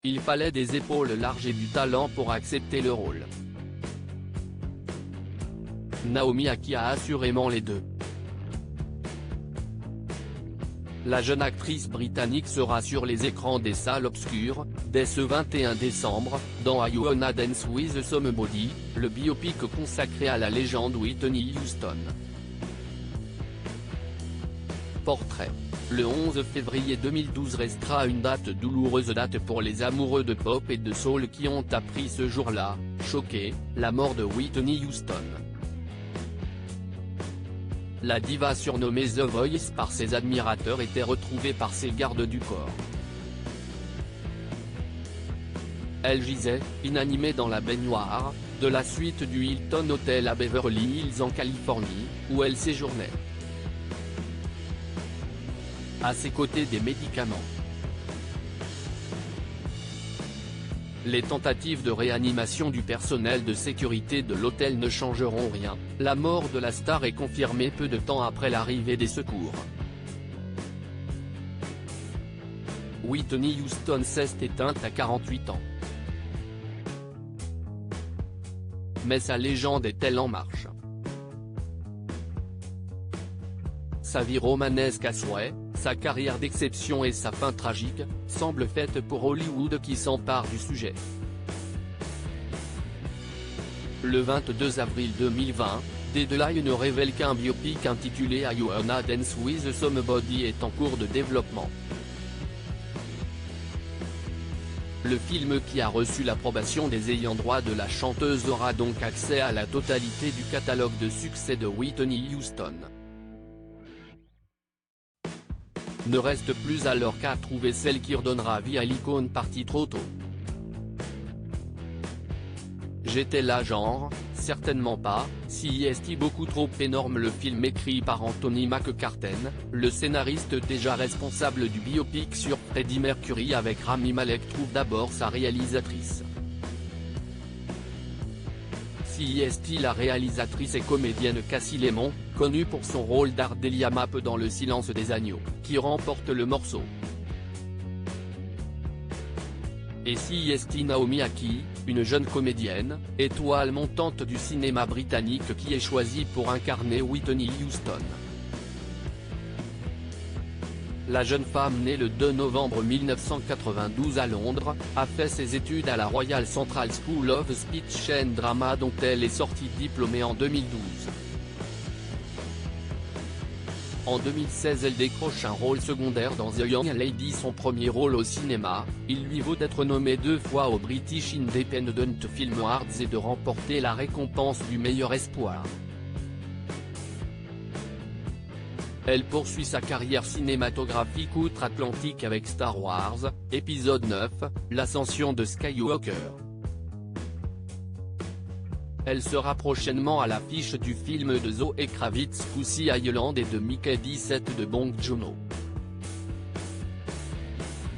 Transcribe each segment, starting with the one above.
Il fallait des épaules larges et du talent pour accepter le rôle. Naomi Ackie a assurément les deux. La jeune actrice britannique sera sur les écrans des salles obscures, dès ce 21 décembre, dans Are You Gonna Dance With Somebody, le biopic consacré à la légende Whitney Houston. Portrait. Le 11 février 2012 restera une douloureuse date pour les amoureux de pop et de soul qui ont appris ce jour-là, choqués, la mort de Whitney Houston. La diva surnommée The Voice par ses admirateurs était retrouvée par ses gardes du corps. Elle gisait, inanimée dans la baignoire, de la suite du Hilton Hotel à Beverly Hills en Californie, où elle séjournait. À ses côtés des médicaments. Les tentatives de réanimation du personnel de sécurité de l'hôtel ne changeront rien, la mort de la star est confirmée peu de temps après l'arrivée des secours. Whitney Houston s'est éteinte à 48 ans. Mais sa légende est-elle en marche? Sa vie romanesque à souhait, sa carrière d'exception et sa fin tragique, semblent faites pour Hollywood qui s'empare du sujet. Le 22 avril 2020, Deadline révèle qu'un biopic intitulé Are You Gonna Dance With Somebody est en cours de développement. Le film qui a reçu l'approbation des ayants droit de la chanteuse aura donc accès à la totalité du catalogue de succès de Whitney Houston. Ne reste plus alors qu'à trouver celle qui redonnera vie à l'icône partie trop tôt. J'étais là genre, certainement pas, si est beaucoup trop énorme. Le film écrit par Anthony McCarten, le scénariste déjà responsable du biopic sur Freddie Mercury avec Rami Malek trouve d'abord sa réalisatrice. CIST. La réalisatrice et comédienne Cassie Lemon, connue pour son rôle d'Ardelia Mapp dans Le Silence des agneaux, qui remporte le morceau. Et CIST. Naomi Ackie, une jeune comédienne, étoile montante du cinéma britannique qui est choisie pour incarner Whitney Houston. La jeune femme née le 2 novembre 1992 à Londres, a fait ses études à la Royal Central School of Speech and Drama dont elle est sortie diplômée en 2012. En 2016 elle décroche un rôle secondaire dans The Young Lady, son premier rôle au cinéma. Il lui vaut d'être nommée 2 fois aux British Independent Film Awards et de remporter la récompense du meilleur espoir. Elle poursuit sa carrière cinématographique outre-Atlantique avec Star Wars, épisode 9, l'ascension de Skywalker. Elle sera prochainement à l'affiche du film de Zoe Kravitz Pussy Island et de Mickey 17 de Bong Joon-ho.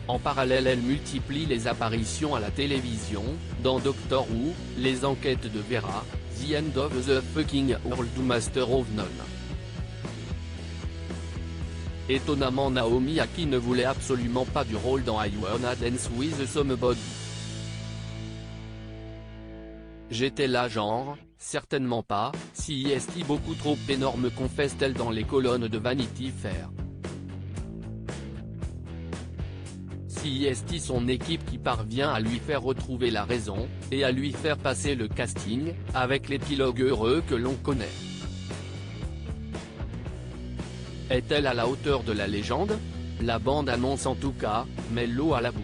En parallèle elle multiplie les apparitions à la télévision, dans Doctor Who, Les Enquêtes de Vera, The End of the Fucking World ou Master of None. Étonnamment Naomi Ackie ne voulait absolument pas du rôle dans Are You Gonna Dance With Somebody. J'étais là genre, certainement pas, si est beaucoup trop énorme, confesse-t-elle dans les colonnes de Vanity Fair. Si est son équipe qui parvient à lui faire retrouver la raison, et à lui faire passer le casting, avec l'épilogue heureux que l'on connaît. Est-elle à la hauteur de la légende? La bande annonce en tout cas, met l'eau à la bouche.